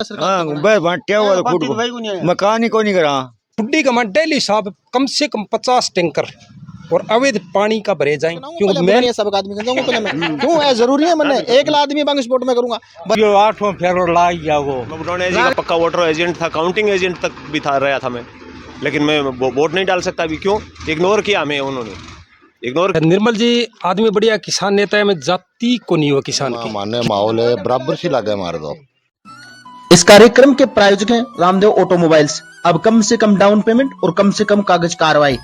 हाँ बस बांटिया हुआ तो खुद को मकान ही को नहीं करा खुड्डी का डेली साहब कम से कम 50 टैंकर और अवैध पानी का भरे जाए क्योंकि मैं सब आदमी क्यों है जरूरी है मैंने एक आदमी बैंक स्पोर्ट में करूंगा जो 8वां फेरों ला गया वो बुढ़ाने जी का पक्का वोटर एजेंट था, काउंटिंग एजेंट तक भी था रहा था मैं, लेकिन मैं वोट नहीं डाल सकता अभी। क्यों इग्नोर किया हमें उन्होंने, इग्नोर। निर्मल जी आदमी बढ़िया किसान नेता है, मैं जाति को नहीं हुआ किसान की मानने माहौल है बराबर सी लगा हमारे तो। इस कार्यक्रम के प्रायोजक हैं रामदेव ऑटोमोबाइल्स। अब कम से कम डाउन पेमेंट और कम से कम कागज कार्रवाई,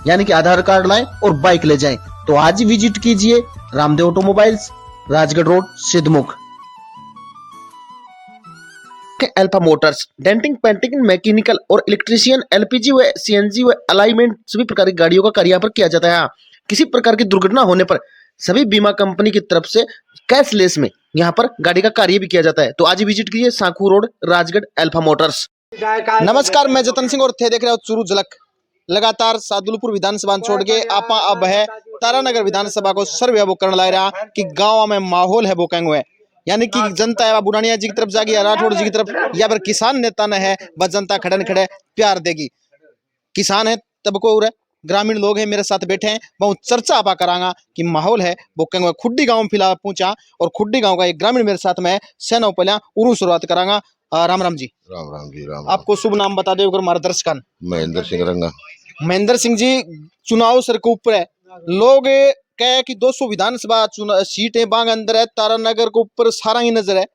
यानी कि आधार कार्ड लाएं और बाइक ले जाएं। तो आज ही विजिट कीजिए Ramdev automobiles, Rajgarh road, Sidhmukh. Alpha Motors denting, painting, mechanical और इलेक्ट्रीशियन, एलपीजी व सीएनजी व अलाइनमेंट सभी प्रकार की गाड़ियों का कार्य यहाँ पर किया जाता है। किसी प्रकार की दुर्घटना होने पर सभी बीमा कंपनी की तरफ से कैशलेस में यहाँ पर गाड़ी का कार्य भी किया जाता है। तो आज ही विजिट कीजिए सांखू रोड, राजगढ़, अल्फा मोटर्स। नमस्कार, मैं जतन सिंह और थे देख रहे हो चुरू झलक। लगातार सादुलपुर विधानसभा छोड़ के आपा अब है तारानगर विधानसभा को सर्वे वो करने लग रहा कि गाँव में माहौल है वो कहेंगे हुए, यानी कि जनता है बुढ़ानिया जी की तरफ जाएगी या राठौड़ जी की तरफ या फिर किसान नेता ने है वह जनता खड़े खड़े प्यार देगी। किसान है तब को ग्रामीण लोग हैं मेरे साथ बैठे हैं, बहुत चर्चा आपा करांगा कि माहौल है वो कहेंगे। खुड्डी गांव में फिलहाल पहुंचा और खुड्डी गांव का एक ग्रामीण मेरे साथ में सेना पहले उरू शुरुआत करांगा। राम राम जी। राम जी राम। आपको शुभ नाम बता दे मार्गदर्शक। महेंद्र सिंह रंगा। महेंद्र सिंह जी, चुनाव सर के ऊपर है, लोग कहे कि 200 विधानसभा सीट है बांग अंदर है, तारानगर के ऊपर सारा ही नजर है।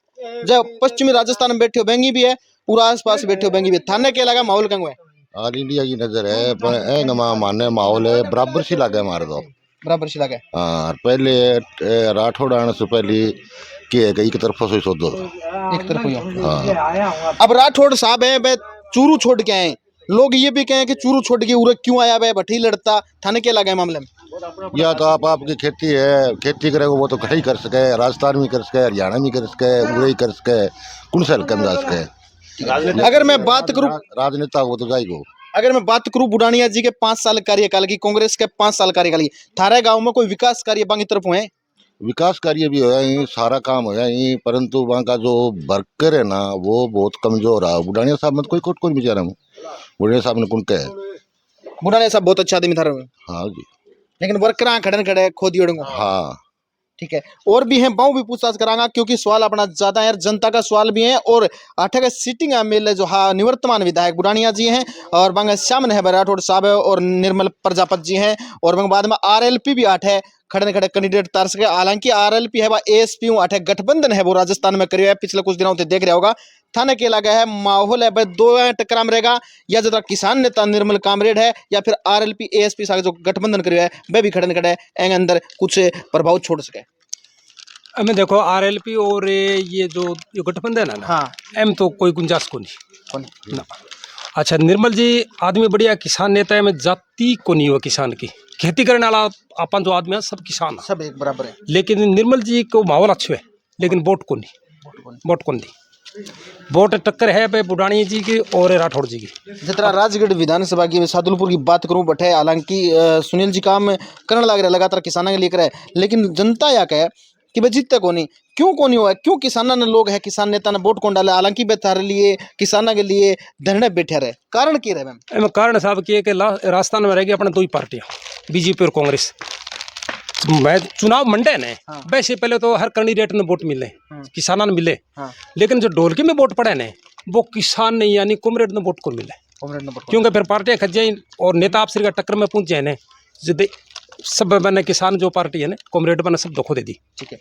जब पश्चिमी राजस्थान में बैठे हो बेंगी भी है, पूरा आसपास बैठे हो बेंगी भी, थाने के लगा माहौल कंग है ऑल इंडिया की नजर है पर मानने माहौल है बराबर सी लगा हमारे तो, बराबर सी लगा। हाँ पहले राठौड़ आने से पहले एक तरफ से सोचो एक तरफ। हाँ। अब राठौड़ साहब है चूरू छोड़ के आए, लोग ये भी कहें कि चूरू छोड़ के उरे क्यों आया भाई भट्टी लड़ता, थाने के लगा मामले में। या तो आपकी खेती है, खेती करेगा वो तो कहीं कर सके, राजस्थान में कर सके, हरियाणा में कर सके, उरे कर सके, कौन सा कम जा सके। अगर मैं बात करूं राजनेता वो तो जाएगा। अगर मैं बात करूं बुढ़ानिया जी के 5 साल कार्यकाल की, कांग्रेस के 5 साल कार्यकाल की, थारे गांव में कोई विकास कार्य बांगी तरफ हुए? विकास कार्य भी होया ही, सारा काम होया ही, परंतु वहाँ का जो वर्कर है ना वो बहुत कमजोर है। बुढ़ानिया साहब में कोई कोट कोई बेचारा हूँ, बुढ़ानिया साहब ने कौन कहे, बुढ़ानिया साहब बहुत अच्छा आदमी था। हाँ जी, लेकिन वर्कर खड़े खड़े खो दिए। हाँ ठीक है, और भी हैं बहु भी पूछताछ करांगा क्योंकि सवाल अपना ज्यादा है, जनता का सवाल भी है। और 8 का सीटिंग एमएलए जो निवर्तमान विधायक बुढ़ानिया जी हैं और बंग सामने है राठौड़ साहब और निर्मल प्रजापत जी हैं, और बंग बाद में आरएलपी भी 8 है खड़े खड़े कैंडिडेट तार सके। हालांकि आरएलपी है एएसपी 8 है, गठबंधन है वो राजस्थान में करियो है, पिछले कुछ दिनों से देख रहा होगा। थाने के लगा है माहौल है भाई 2 टक्कर में रहेगा, या जो किसान नेता निर्मल कामरेड है या फिर आरएलपी एएसपी साथ जो गठबंधन करियो है वह भी खड़े खड़े अंदर कुछ प्रभाव छोड़ सके। हमें देखो आरएलपी और ये जो गठबंधन है ना, हाँ, एम तो कोई गुंजाइश को नहीं ना। अच्छा, निर्मल जी आदमी बढ़िया किसान नेता है, मैं जाति को नहीं हुआ किसान की, खेती करने वाला अपन जो आदमी है सब किसान है, सब एक बराबर है। लेकिन निर्मल जी को माहौल अच्छे है, लेकिन वोट को नहीं। वोट टक्कर है पे बुढ़ानिया जी की और राठौड़ जी की। जितना राजगढ़ विधानसभा की सादुलपुर की बात करूं बटे, हालांकि सुनील जी काम करने लग रहे लगातार किसानों के लिए करे, लेकिन जनता या कहे कि भाई जीतते को नहीं, क्यों को नहीं हुआ, क्यों किसाना ने लोग है, किसान नेता ने वोट कौन डाला, हालांकि बेतारे लिए किसाना के लिए धरने बैठे रहे, कारण क्या रहे? कारण साहब की कि राजस्थान में रहेगी अपने 2 ही पार्टियां, बीजेपी और कांग्रेस। मैं चुनाव मंडे ने, हाँ, वैसे पहले तो हर कैंडिडेट ने वोट मिले, हाँ, किसाना ने मिले, हाँ, लेकिन जो ढोलकी में वोट पड़े ने वो किसान नहीं यानी कॉमरेड ने वोट को मिले, क्योंकि फिर पार्टियां खच जाए और नेता आपसी का टक्कर में पहुंच जाए ने, सब मैंने किसान जो पार्टी है ना कॉमरेड मैंने सब धोखो दे दी। ठीक है,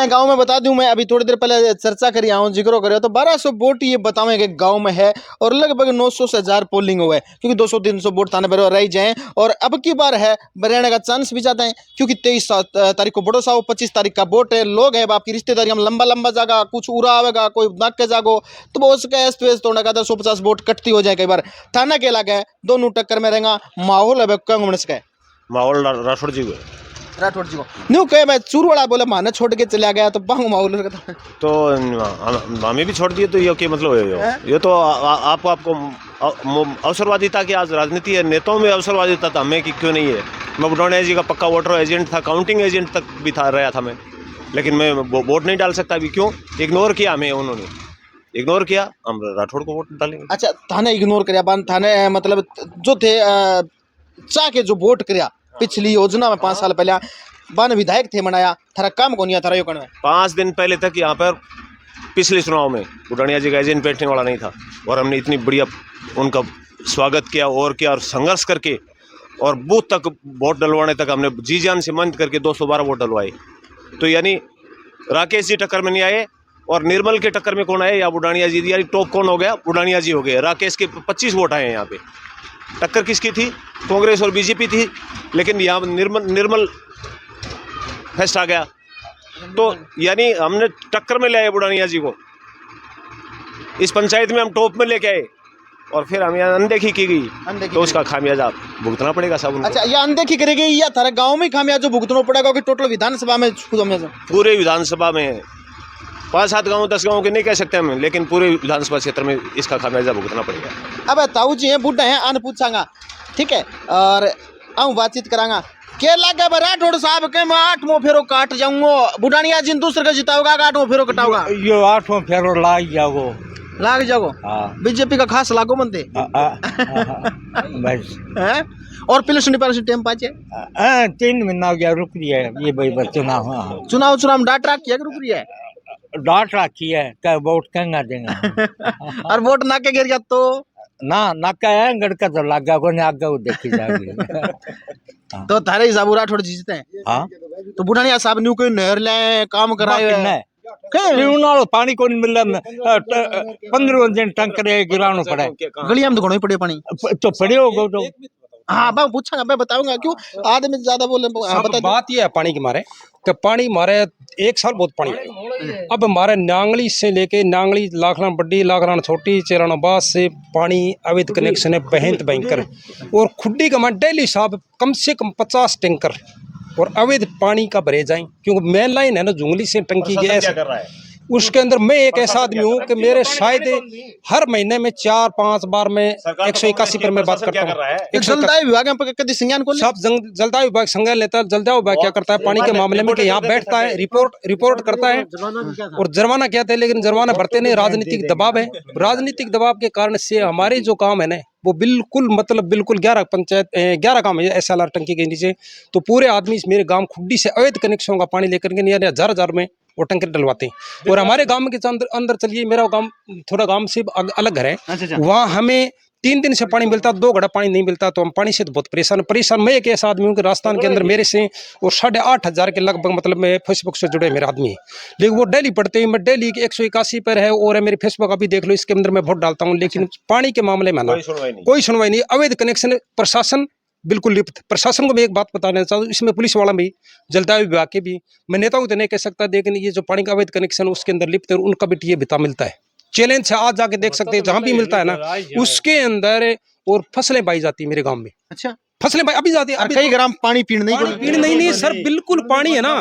गांव में बता दूं, मैं अभी थोड़ी देर पहले चर्चा करी आऊँ, जिक्र करे तो 1200 वोट ये बतावेंगे गांव में है और लगभग 900 से 1000 पोलिंग हुआ है, क्योंकि 200-300 वोट थाने पर रह जाए। और अब की बार है रहने का चांस भी ज्यादा है, क्योंकि 23 तारीख को बड़ो साहब, 25 तारीख का वोट है। लोग है आपकी रिश्तेदारी हम लंबा जागा, कुछ उरा आवेगा, कोई नाक के जागो, तो वो उसका एसपीएस तोड़ने का 150 वोट कटती हो जाए कई बार। थाना के लगा है दोनों टक्कर में रहेगा, माहौल है कांग्रेस का, माहौल राठौड़ जी को न्यू कहे मैं चूरवाड़ा बोले माने छोड़ के चला गया तो बांग माहौल तो हमें भी छोड़ दिए, तो ये क्या मतलब है? ये तो आपको अवसरवादिता की आज राजनीति है, नेताओं में अवसरवादिता था, हमें कि क्यों नहीं है। मैं बुढ़ाने जी का पक्का वोटर एजेंट था, काउंटिंग एजेंट तक भी था रहा था मैं, लेकिन मैं वोट नहीं डाल सकता अभी। क्यों इग्नोर किया हमें उन्होंने, इग्नोर किया, हम राठौड़ को वोट डालेंगे। अच्छा, थाने इग्नोर करया बान थाने मतलब जो थे चाह के जो वोट करया पिछली योजना में 5 साल पहले बान विधायक थे मनाया, थारा काम कौन थारा यो कण 5 दिन पहले तक यहाँ पर पिछले चुनाव में बुढ़ानिया जी का एजेंट बैठने वाला नहीं था, और हमने इतनी बढ़िया उनका स्वागत किया और संघर्ष करके और बूथ तक वोट डलवाने तक हमने जी जान से मेहनत करके 212 वोट डलवाए। तो यानी राकेश जी टक्कर में नहीं आए, और निर्मल के टक्कर में कौन आए, या बुढ़ानिया जी, यानी टॉप कौन हो गया, बुढ़ानिया जी हो गए। राकेश के 25 वोट आए हैं यहाँ पे। टक्कर किसकी थी? कांग्रेस और बीजेपी थी, लेकिन यहाँ निर्मल फर्स्ट आ गया। तो यानी हमने टक्कर में ले आए बुढ़ानिया जी को, इस पंचायत में हम टॉप में लेके आए, और फिर हम यहाँ अनदेखी की गई, तो उसका खामियाजा भुगतना पड़ेगा सब उनको। अच्छा, ये अनदेखी करेगी या थारे गांव में खामियाजा भुगतना पड़ेगा कि टोटल विधानसभा में? पूरे विधानसभा में 5-7 गाँव 10 गाँव के नहीं कह सकते हम, लेकिन पूरे विधानसभा क्षेत्र में इसका खामियाजा भुगतना पड़ेगा। अब ताऊ जी हैं बूढ़े हैं, आन पूछांगा, ठीक है, और आऊँ बातचीत करांगा। क्या लगा राठौड़ साहब के मैं 8वां फेरो काट जाऊंगा, बुढ़ानिया जी दूसरे का जिताओगा, 8वां फेरो कटाओगा? यो 8वां फेरो लाग जाओ। बीजेपी का खास लागो बनते बस हैं? और पिलसन डिपार्टमेंट टाइम पाचे 3 महीना हो गया, रुक रही है ये भाई चुनाव डाट रख किया रुक रही है, डांट रखी है क्या वोट कहना देंगे। और वोट ना के गिर गया तो ना का है गड़का तो लागा को ने आगे वो देखी जाएगी। तो थारे हिसाब राठौड़ जीतते हैं। हाँ, तो बुढ़ानिया साहब न्यू कोई नहर ले काम कराए पानी को नहीं मिल रहा, 15 दिन टंकर गिराना पड़ा, गलियां में तो घणो पड़े पानी तो पड़े होगा तो। हाँ मैं पूछा, मैं बताऊंगा क्यों आदमी ज्यादा बोले। बता बात ये है पानी के मारे कि पानी मारे 1 साल बहुत पानी है। अब हमारे नांगली से लेके नांगली लाखना बड्डी लाखना छोटी चेराना बास से पानी अवैध कनेक्शन है बेहद भयंकर, और खुड्डी का डेली साहब कम से कम 50 टैंकर और अवैध पानी का भरे जाएं, क्योंकि मेन लाइन है ना जुंगली से टंकी गैस, उसके अंदर मैं एक ऐसा आदमी हूँ कि मेरे शायद हर महीने में 4-5 बार में 181 पर मैं बात करता हूँ। जलदाय विभाग सब जलदाय विभाग संज्ञान लेता है। जलदाय विभाग क्या करता है पानी के मामले में कि यहाँ बैठता है, रिपोर्ट करता है और जुर्माना कहते हैं, लेकिन जुर्माना भरते नहीं। राजनीतिक दबाव है, राजनीतिक दबाव के कारण से हमारे जो काम है ना वो बिल्कुल 11 काम है SLR टंकी के नीचे। तो पूरे आदमी मेरे गांव खुड्डी से अवैध कनेक्शन का पानी लेकर के नहीं 1000 में वो टंकर डलवाते हैं। और हमारे गांव के अंदर चलिए, मेरा गांव थोड़ा गांव से अलग घर है, वहाँ हमें 3 दिन से पानी मिलता, 2 घड़ा पानी नहीं मिलता, तो हम पानी से तो बहुत परेशान। मैं एक ऐसा आदमी हूँ कि राजस्थान के अंदर मेरे से और 8,500 के लगभग मतलब मैं फेसबुक से जुड़े मेरे आदमी है, लेकिन वो डेली पढ़ते हैं। मैं डेली 181 पर है और मेरे फेसबुक अभी देख लो, इसके अंदर मैं वोट डालता हूँ, लेकिन पानी के मामले में ना कोई सुनवाई नहीं। अवैध कनेक्शन, प्रशासन बिल्कुल लिप्त। प्रशासन को मैं एक बात बताना चाहता हूँ, इसमें पुलिस वाला भी, जलदाय विभाग के भी, मैं नेताओं को तो नहीं कह सकता, लेकिन ये जो पानी का अवैध कनेक्शन उसके अंदर लिप्त है, उनका भी ये भिता मिलता है। चैलेंज से आज जाके देख सकते हैं, जहां भी मिलता है ना उसके अंदर, और फसलें पाई जाती है मेरे गांव में। अच्छा, फसलें अभी जाती है, कई ग्राम पानी पीने नहीं सर, बिल्कुल पानी है ना।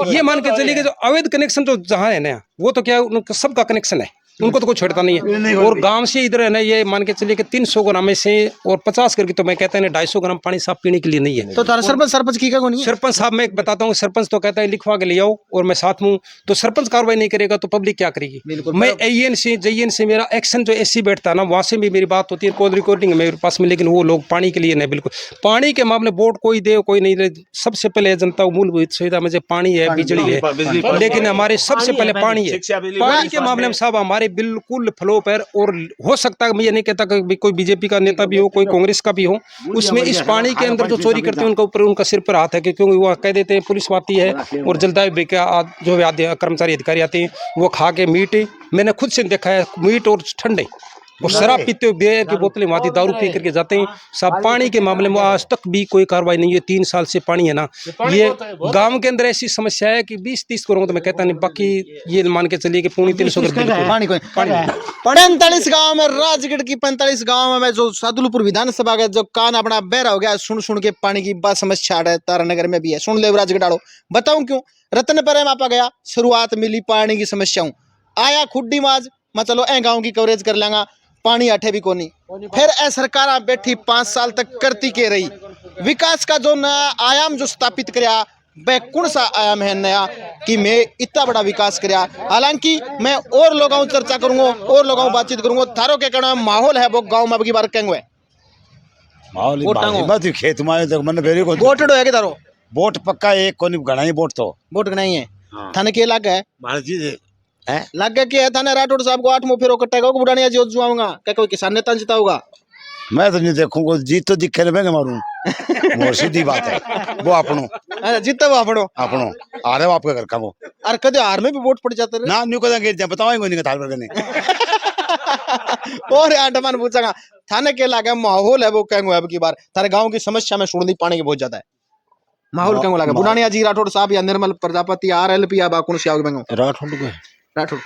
ये मान के चलिए कि जो अवैध कनेक्शन जो जहाँ है ना, वो तो क्या उनका सबका कनेक्शन है, उनको तो कोई छोड़ता नहीं है। और गांव से इधर है ना, ये मान के चलिए कि 300 ग्राम में से और 50 करके तो मैं कहता है 250 ग्राम पानी साफ पीने के लिए नहीं है। तो सरपंच की क्या नहीं है? सरपंच साहब मैं एक बताता हूँ, सरपंच तो कहता है लिखवा के ले आओ और मैं साथ हूँ, तो सरपंच कार्रवाई नहीं करेगा तो पब्लिक क्या करेगी? मैं AN से JN से मेरा एक्शन जो SC बैठता है ना, वहाँ से भी मेरी बात होती है, कॉल रिकॉर्डिंग है मेरे पास में, लेकिन वो लोग पानी के लिए नहीं। बिल्कुल पानी के मामले वोट कोई दे कोई नहीं दे, सबसे पहले जनता को मूलभूत सुविधा मुझे पानी है, बिजली है, लेकिन हमारे सबसे पहले पानी है। पानी के मामले में साहब हमारे बिल्कुल फ्लो पर, और हो सकता है मैं ये नहीं कहता कि कोई बीजेपी का नेता भी हो, कोई कांग्रेस का भी हो, उसमें इस पानी के अंदर जो चोरी करते हैं उनका ऊपर उनका सिर पर हाथ है, क्योंकि वो कह देते हैं पुलिस आती है और जलदाय जो कर्मचारी अधिकारी आते हैं वो खा के मीट, मैंने खुद से देखा है, मीट और ठंडे और शराब पीते हुए बियर की बोतलें माती दारू पी करके जाते हैं। सब पानी के मामले में आज तक भी कोई कार्रवाई नहीं है। 3 साल से पानी है ना, ये गांव के अंदर ऐसी समस्या है कि 20-30 करोड़ तो मैं कहता नहीं, बाकी ये मान के चलिए कि 350 पानी 45 गाँव में, राजगढ़ की 45 गाँव में जो सादुलपुर विधानसभा का जो कान अपना बहरा हो गया, सुन के पानी की बात समस्या है। तारानगर में भी है, सुन ले राजगढ़ डालो, बताऊं क्यों? रतनपुर में आपा गया, शुरुआत मिली पानी की समस्याओं, आया खुड्डी माज मैं चलो ए गाँव की कवरेज कर लेंगा, पानी अठे भी कोनी। फिर ए सरकार बैठी 5 साल तक करती के रही, विकास का जो नया आयाम जो स्थापित कराया, वह कौन सा आयाम है नया कि मैं इतना बड़ा विकास कराया। हालांकि मैं और लोगों से चर्चा करूंगा और लोगों से बातचीत करूंगा। थारो के कहना माहौल है वो गांव में अब की बार केंगे माहौल वोट टांगो। बात खेत में तो मन बेरी को वोट है कि थारो वोट पक्का एक कोनी घना ही वोट तो वोट नहीं है थाने के लग है भारत जी लग गया कि है थाने राठौड़ साहब को 8 फेरो कटेगा बुढ़ानिया जी जुआऊंगा क्या कोई किसान नेता जिताऊंगा। मैं तो नहीं देखूंगा जीत तो दिखे मैं मारूं मोर सीधी बात है वो अपनो जीता वो अपनो अपनो आ रहे हो आपके घर का वो अरे कदे हार में भी वोट पड़ जाते रहे ना न्यू कदा गिर जा बताओ नहीं थाल पर नहीं और आंडमान पूछागा थाने के लागे माहौल है वो कहेंगे अब की बार थारे गांव की समस्या में सुननी पानी की बहुत ज्यादा है माहौल कहेंगे लागे बुढ़ानिया जी राठौड़ साहब या निर्मल प्रजापति RLP या बाकुन से आओगे राठौड़ को राठौड़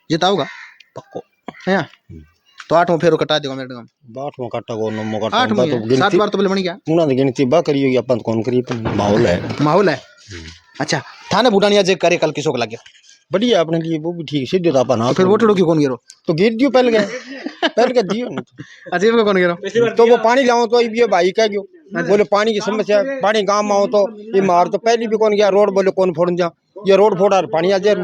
जिताऊगा पक्को है तो 8 फेरो कटा देगा मेरे गांव 8 काटा को 9 8 काटा तो में 7 बार तो बोले बन गया उना तो गिनती बा करियो अपन कौन करिए माहौल है माहौल है। अच्छा थाने बुढ़ानिया जे करे कल किसो को लगे बढ़िया अपने लिए वो भी ठीक सीधे तो अपन तो फिर वोट की कौन गिरो तो गिर दियो पहले के दियो अजीब को कौन गिरो तो वो पानी लाओ तो ये भाई कह गयो बोले पानी की समस्या पानी गांव में आओ तो ये मार तो पहले भी कौन गया रोड बोले कौन फोड़ जा ये रोड फोड़ा पानी आ जाए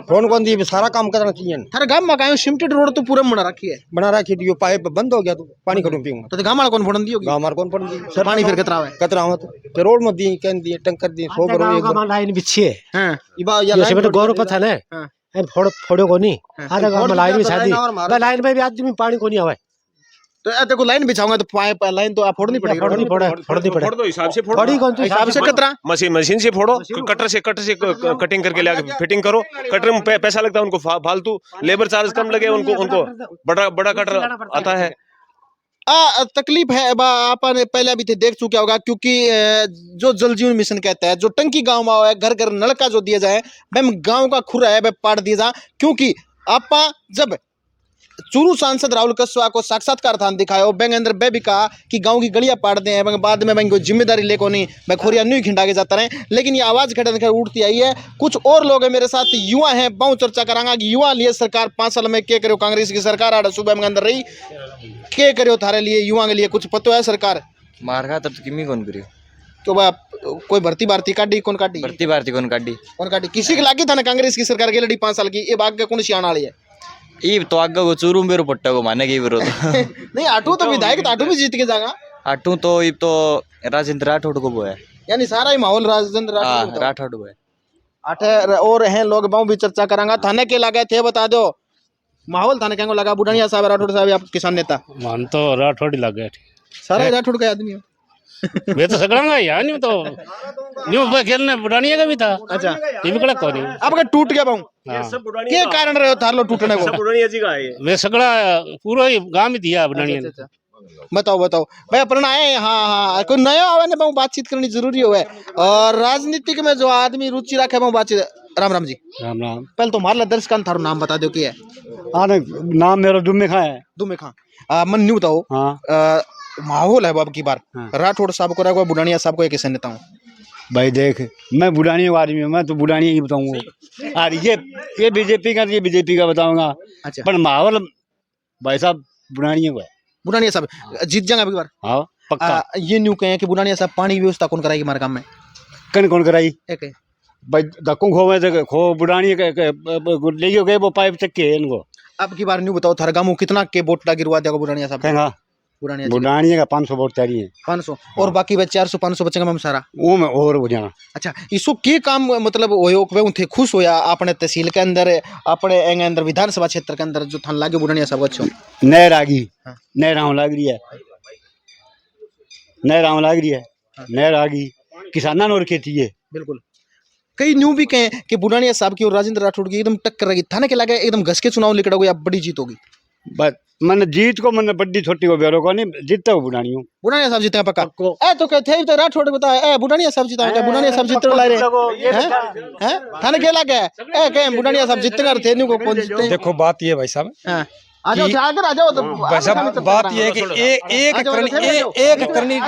फोन कौन दी सारा काम करना चाहिए थारे गांव में कायो सिमटेड रोड तो पूरा बना रखी है बना रखी थी पाइप बंद हो गया तो पानी खड़ू पीऊंगा तो गांव वाला कौन फोड़न दियो गांव मार कौन फोड़ दी पानी फिर कतरा है कतरा हो तो रोड में दी कह दी टंकर दी 100 करोड़ लाइन बिछी है हां इबा या ये सब गौरव कथा है हां फोड़ो को नहीं आधा गांव में लाइन में शादी लाइन में भी आदमी पानी को नहीं आवे तो देखो लाइन बिछाऊंगा तो पाइप लाइन तो आप फोड़नी पड़ेगी फोड़नी पड़े फोड़ दो हिसाब से फोड़ो फोड़ी कौन सी हिसाब से कतरा मशीन से फोड़ो कटर से कटिंग करके ले फिटिंग करो कटर में पैसा लगता है उनको फालतू लेबर चार्ज कम लगे उनको बड़ा कटर आता है। तकलीफ है आपने पहले भी थे देख चुके होगा क्योंकि जो जल जीवन मिशन कहता है जो टंकी गांव में है घर घर नलका जो दिया जाए वह गांव का खुरा है वह पाट दिया जाए क्योंकि आप जब चूरू सांसद राहुल कस्वा को साक्षात्कार थान दिखाया बैंक अंदर बे भी कहा कि गांव की गलियां पाट दे हैं बाद में बैंक को जिम्मेदारी लेको नहीं मैं खोरिया नहीं खिंडा के जाता रहे लेकिन ये आवाज खड़े उठती आई है। कुछ और लोग हैं मेरे साथ युवा हैं बहुत चर्चा करांगा कि युवा लिए सरकार 5 साल में क्या करो कांग्रेस की सरकार आड़ सुबह में अंदर रही क्या करो थारे लिए युवा के लिए कुछ पतो है सरकार मार खा तब किमी कौन करियो तो कोई भर्ती काटी कौन काटी कौन काटी किसी के लागी था ना कांग्रेस की सरकार के लड़ी 5 साल की ये बाग के कौन सी आने वाली है ई तो आगे वो चूरू मेरो पट्टा को माने की विरोध नहीं आटू तो विधायक तो आटू भी जीत के जाएगा आटू तो ये तो राजेंद्र राठौड़ को वो है यानी सारा ही माहौल राजेंद्र राठौड़ को है आठे और हैं लोग बहुत भी चर्चा करांगा थाने के लगे थे बता दो माहौल थाने क्या लगा बुढ़ानिया साहब राठौड़ साहब आप किसान नेता मान तो राठौड़ लग गए सारा राठौड़ का आदमी हो मैं तो सगड़ांगा यार नहीं तो न्यू खेलने बुढ़ानिया का भी था। अच्छा ये भी कड़ा कौन आपका टूट गया बाऊ क्या कारण रहे हो थार लो टूटने को बुढ़ानिया जी का है मैं सगड़ा पूरा ही गांव में दिया बुढ़ानिया ने। बताओ भाई अपना आए हाँ कोई नया आवे ने बहुत बातचीत करनी जरूरी हो और राजनीतिक में जो आदमी रुचि रखे बहुत बातचीत राम जी राम राम पहले तो हमारे दर्शकों थारो नाम बता दो क्या है नाम मेरा दुम्मे खां है दुम्मे खां मन न्यू बताओ माहौल है अब की बार राठौड़ साहब को रखा बुढ़ानिया साहब को एक किसान नेता हूँ भाई देख मैं बुढ़ानी आदमी हूँ मैं तो बुढ़ानी ही बताऊंगा और ये बीजेपी का बताऊंगा। अच्छा पर माहौल भाई साहब बुढ़ानी है बुढ़ानिया साहब जीत जाएंगे अब की बार हाँ पक्का ये न्यू कहें कि बुढ़ानिया साहब पानी की व्यवस्था कौन कराएगी हमारे काम में कौन कराई एक भाई धक्कों खो बुढ़ानी ले गए वो पाइप चक्के है इनको। अब की बार न्यू बताओ थार गाँव कितना के वोट गिरवा देगा बुढ़ानिया साहब बुढ़ानी का 500 वोट चाहिए 500 और बाकी 400-500 बचेंगे मैम सारा वो में और हो जाना। अच्छा इसको के काम मतलब होयो थे खुश होया अपने तहसील के अंदर अपने अंदर विधानसभा क्षेत्र के अंदर जो थान लागे बुढ़ानिया सब अच्छो नहर आ गई नहर लाग रही है नहर आ गई किसाना और खेती है बिल्कुल कई न्यू भी कहें कि बुढ़ानिया साहब की और राजेंद्र राठौड़ की एकदम टक्कर रही थाने के लगे एकदम घस के चुनाव लिखड़ोगे अब बड़ी जीत होगी बस मन जीत को मन बड़ी छोटी को बेरो को नहीं जीतता हूँ बुढ़ानी बुढ़ानिया साहब जीतेगा पक्का ए तो कहते हैं तो राठौड़ बताया ए बुढ़ानिया साहब जीतेगा बुढ़ानिया साहब जीतने ला रहे हैं थाने के लगे ए कहे बुढ़ानिया साहब जीतेगा थे न्यू को कौन जीते देखो बात ये भाई साहब आ जाओ आगे आ जाओ तो भाई साहब बात ये है कि एक करनी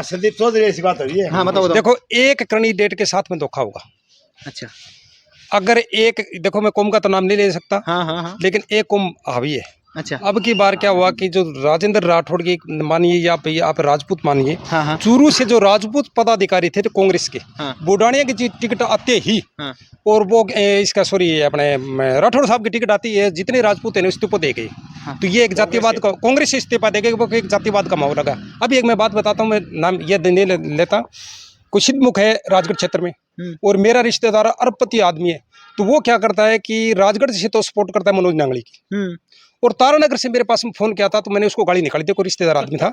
संदीप चौधरी ऐसी बात हो रही है। हाँ बताओ देखो एक कैंडिडेट के साथ में धोखा होगा। अच्छा अगर एक देखो मैं कौम का तो नाम नहीं ले सकता हाँ हाँ हाँ लेकिन एक कौम हावी है अच्छा। अब की बार क्या हुआ कि जो राजेंद्र राठौड़ की मानिए या आप राजपूत मानिए, हाँ हाँ चूरू से जो राजपूत पदाधिकारी थे तो कांग्रेस के, हाँ। बुढ़ानिया की जी टिकट आते ही हाँ। और वो इसका सॉरी अपने राठौड़ साहब की टिकट आती है, जितने राजपूत है इस्तीफा दे गए। हाँ। तो ये एक जातिवाद का, कांग्रेस से इस्तीफा दे गए, वो एक जातिवाद का माहौल लगा। अभी एक मैं बात बताता हूँ, मैं नाम ये नहीं लेता, कोई सिद्धमुख है राजगढ़ क्षेत्र में, और मेरा रिश्तेदार अरबपति आदमी है, तो वो क्या करता है कि राजगढ़ से तो सपोर्ट करता है मनोज नांगली की, और तारानगर से मेरे पास में फोन किया था, तो मैंने उसको गाड़ी निकाली थी, कोई रिश्तेदार आदमी था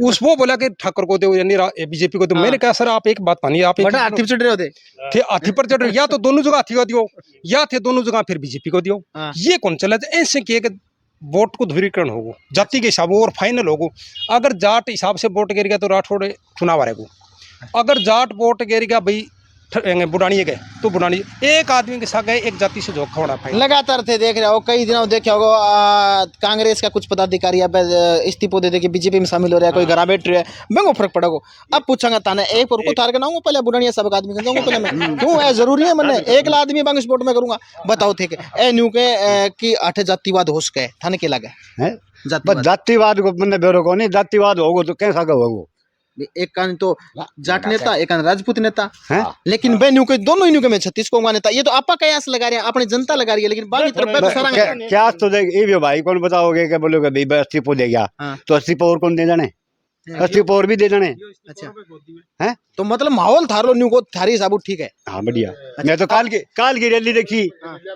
वो बोला कि ठाकुर को दो यानी बीजेपी को दो। मैंने कहा सर आप एक बात मानिए, आप हाथी पे चढ़ रहे होते थे, हाथी पर चढ़ रहे, या तो दोनों जगह हाथी को दियो, या थे दोनों जगह फिर बीजेपी को दियो। ये कौन चला? ऐसे किए कि वोट को ध्रुवीकरण होगो, जाति के हिसाब और फाइनल होगो। अगर जाट हिसाब से वोट गिर गया तो राठौड़ चुनाव हारेगो, अगर जाट वोट गिर गया भाई बुढ़ानी गए तो बुढ़ानी एक आदमी के साथ गए, एक जाति से धोखा होना पाए। लगातार थे देख रहे हो, कई दिनों देखे होगा कांग्रेस का कुछ पदाधिकारी अब इस्तीफा दे दे के बीजेपी में शामिल हो रहा है, कोई घर बैठ रहा है, मैं फर्क पड़ेगो। अब पूछांगा ताने एक पर को तार के नाऊंगा पहले बुढ़ानिया सब आदमी के जाऊंगा पहले मैं, क्यों है जरूरी है? मैंने एक ला आदमी बांग स्पोर्ट में करूंगा, बताओ थे ए न्यू के कि आठ जातिवाद हो सके थाने के लगे है जातिवाद को मैंने बेरो को नहीं, जातिवाद होगो तो कैसा होगो? एक कान तो जाट नेता, एक कान राजपूत नेता है, लेकिन बे न्यू के दोनों ही के में 36 को नेता, ये तो आपा कयास लगा रहे हैं, अपनी जनता लगा रही है, लेकिन बाकी तरफ तो सारा क्या तो देख ये भी भाई कौन बताओगे कि बोलोगे भाई 80 पो दे गया, तो 80 पो और कौन दे जाने, 80 पो और भी दे जाने। अच्छा है, तो मतलब माहौल थारो न्यू को थारी साबुत ठीक है। हाँ बढ़िया। मैं तो काल की रैली देखी,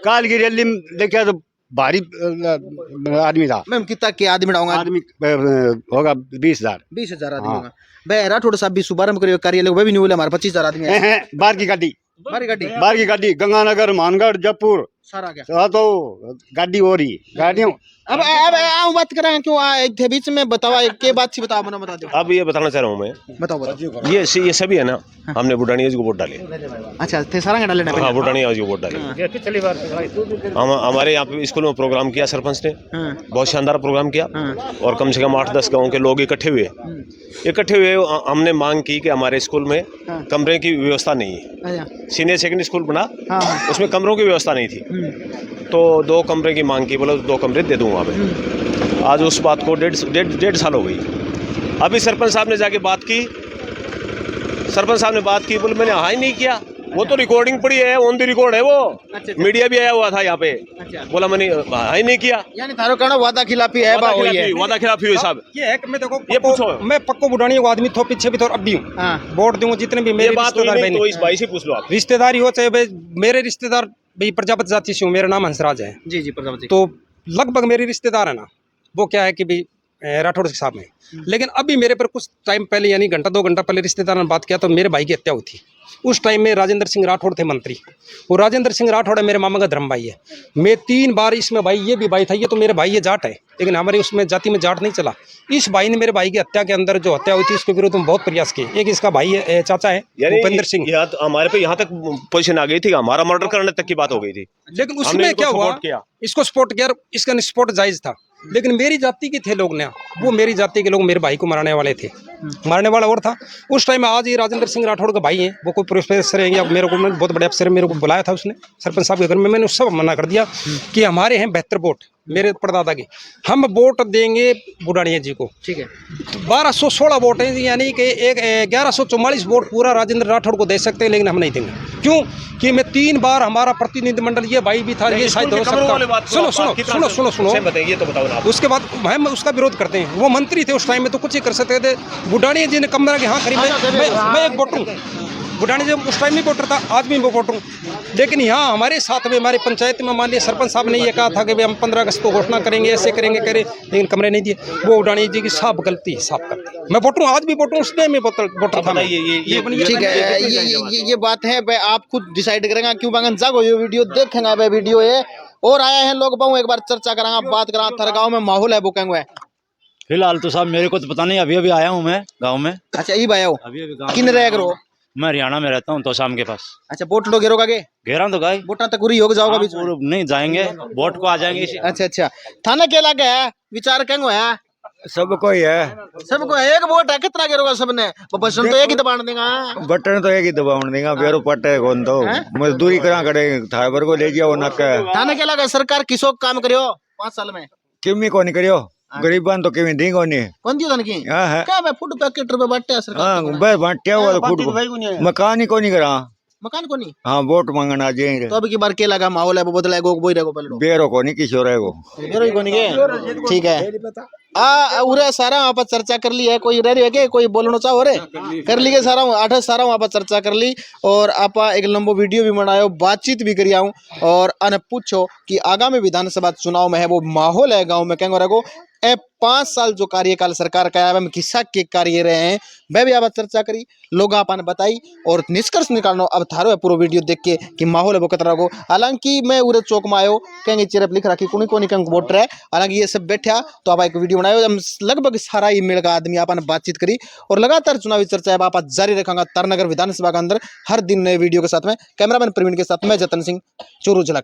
काल की रैली में देखा तो भारी आदमी था। मैम कितना के आदमी डाऊंगा? आदमी होगा 20,000 आदमी होगा। बे राठौड़ साहब भी शुभारंभ करियो कार्यालय, वो भी नहीं बोले हमारे 25,000 आदमी है। बाहर की गाड़ी गंगानगर मानगढ़ जयपुर सारा क्या तो गाड़ी हो रही गाड़ियों। अब बात करें क्यों थे बीच में, बताओ के बात सी बताओ, बता दो। अब ये बताना चाह रहा हूँ मैं, बताओ ये सभी है ना, हमने बुढ़ानिया जी को वोट डाले। अच्छा थे सारा डाले ना? हाँ बुढ़ानिया जी को वोट डाले। पिछली बार हम हमारे यहाँ पे स्कूल में प्रोग्राम किया सरपंच ने, बहुत शानदार प्रोग्राम किया, और कम से कम 8-10 गाँव के लोग इकट्ठे हुए। हमने मांग की कि हमारे स्कूल में कमरे की व्यवस्था नहीं है, सीनियर सेकेंडरी स्कूल बना, उसमें कमरों की व्यवस्था नहीं थी, तो 2 कमरे की मांग की, बोला 2 कमरे दे दूंगा मैं। आज उस बात को डेढ़ साल हो गई। अभी सरपंच साहब ने जाके बात की, बोले मैंने हाँ ही नहीं किया, वो तो रिकॉर्डिंग पड़ी है, ऑन द रिकॉर्ड है वो। अच्छा। मीडिया भी आया हुआ था यहाँ पे। अच्छा। बोला मैंने हाँ ही नहीं किया, यानी थारो कहना वादा खिलाफी है, वादा खिलाफी हुई साहब। ये है कि मैं देखो ये पूछो, मैं पक्को बुढ़ानिया को आदमी थो पीछे भी थो अब भी हूँ, वोट दूंगा जितने भी मेरे रिश्तेदार, तो इस भाई से पूछ लो आप, रिश्तेदारी हो चाहे मेरे रिश्तेदार भाई प्रजापति जाति से हूँ, मेरा नाम हंसराज है। जी जी प्रजापति। तो लगभग मेरे रिश्तेदार है ना, वो क्या है कि भाई राठौड़ के साहब में, लेकिन अभी मेरे पर कुछ टाइम पहले यानी घंटा 2 घंटा पहले रिश्तेदार ने बात किया, तो मेरे भाई की हत्या हुई थी। उस टाइम में राजेंद्र सिंह राठौड़ थे मंत्री, और राजेंद्र सिंह राठौड़ है मेरे मामा का धर्म भाई है। मैं 3 बार इसमें भाई, ये भी भाई था, ये तो मेरे भाई ये जाट है, लेकिन हमारे उसमें जाति में जाट नहीं चला। इस भाई ने मेरे भाई की हत्या के अंदर जो हत्या हुई थी उसके विरुद्ध में बहुत प्रयास किए। एक इसका भाई है, चाचा है भूपेंद्र सिंह, हमारे पे यहाँ तक पोजीशन आ गई थी, हमारा मर्डर करने तक की बात हो गई थी, लेकिन उसमें क्या हुआ, इसको सपोर्ट किया, इसका सपोर्ट जायज था, लेकिन मेरी जाति के थे लोग ना, वो मेरी जाति के लोग मेरे भाई को मारने वाले थे, मारने वाला और था उस टाइम। आज ये राजेंद्र सिंह राठौड़ का भाई हैं, वो कोई प्रोफेसर है या मेरे को बहुत बड़े अफसर, मेरे को बुलाया था उसने सरपंच साहब के घर में, मैंने उस सब मना कर दिया कि हमारे हैं 72 वोट मेरे परदादा के, हम वोट देंगे बुढ़ानिया जी को, ठीक है। 1216 वोट हैं, यानी कि 1144 वोट पूरा राजेंद्र राठौड़ को दे सकते हैं, लेकिन हम नहीं देंगे। क्यों कि मैं 3 बार हमारा प्रतिनिधिमंडल, ये भाई भी था, ये शायद हो सकता। सुनो बताइए तो बताओ ना। उसके बाद हम उसका विरोध करते हैं, वो मंत्री थे उस टाइम में तो कुछ ही कर सकते थे। बुढ़ानिया जी ने कमरा के हाँ करीब मैं एक वोटर हूँ, बुढ़ानिया जी उस टाइम नहीं वोटर था, आज भी मैं वोटर हूँ, लेकिन यहाँ हमारे साथ में हमारी पंचायत में मान लिया सरपंच साहब ने ये कहा था कि भाई हम 15 अगस्त को घोषणा करेंगे, ऐसे करेंगे करे, लेकिन कमरे नहीं दिए। वो बुढ़ानिया जी की साफ गलती है, साफ करती। मैं वोटर हूँ, आज भी वोटर हूँ, उस टाइम में वोटर था। ठीक है, ये बात है भाई, आप खुद डिसाइड करेंगे क्यों बांगन जागो, ये वीडियो देखेंगे भाई, वीडियो है और आया है लोग बहु, एक बार चर्चा करांगा, बात करा थारे गाँव में माहौल है बुकेंगे है। फिलहाल तो साहब मेरे को तो पता नहीं, अभी आया हूँ मैं गांव में। अच्छा ये आया हो, किन रह करो? मैं हरियाणा में रहता हूँ, तो शाम के पास। अच्छा वोट लो घेरोगा के? घेरा तो गाय वोटा तक पूरी हो जाओगा, बीच नहीं जाएंगे, वोट को आ जाएंगे। अच्छा थाना के लागे है, विचार क्या है? सबको ही है, सबको एक वोट है, कितना घेरोगा सबने? बटन तो एक ही दबाण देगा, बटन तो एक ही दबाण देगा, बेरो पट्टे कौन तो मजदूरी करा करे, थाबर को ले जाओ ना। थाना के लागे सरकार किसो काम करियो 5 साल में? किमी को नहीं करियो गरीबान तो किमी दी को नहीं कौन दियो तन की हां है क्या मैं फूड पैकेट रुपए बांटे है सरकार हां बस बांटिया हुआ तो फूड मकान ही को नहीं करा मकान को नहीं हाँ वोट मांगना आ जाए तो अभी की बार केला का माहौल है वो बदलेगो बोई रहेगो पहले बेरो को नहीं किसी और बेरो ही को नहीं के ठीक है उरे सारा वहाँ पर चर्चा कर ली है कोई रह रही है के कोई बोलना चाहो रे कर ली के सारा 8 सारा वहाँ पर चर्चा कर ली और आप एक लंबो वीडियो भी बनायो बातचीत भी करी आऊँ और अन पूछो कि आगामी विधानसभा चुनाव में है वो माहौल है गाँव में कहेंगे रखो 5 साल जो कार्यकाल सरकार का है किसा के कार्य रहे हैं वह भी आप चर्चा करी लोग आपने बताई और निष्कर्ष निकालना अब थारो है पूरा वीडियो देख के कि माहौल है वो कतरा को। हालांकि मैं उरे चौक में आयो कहेंगे चेहरे लिख रखी कोनी कोनी कंग वोटर है हालांकि ये सब बैठा तो आप एक वीडियो बनायो हम लगभग सारा ही मेल का आदमी आपने बातचीत करी और लगातार चुनावी चर्चा है आप जारी रखेंगे तरनगर विधानसभा के अंदर हर दिन नए वीडियो के साथ में कैमरामैन प्रवीण के साथ मैं जतन सिंह चूरू झलक।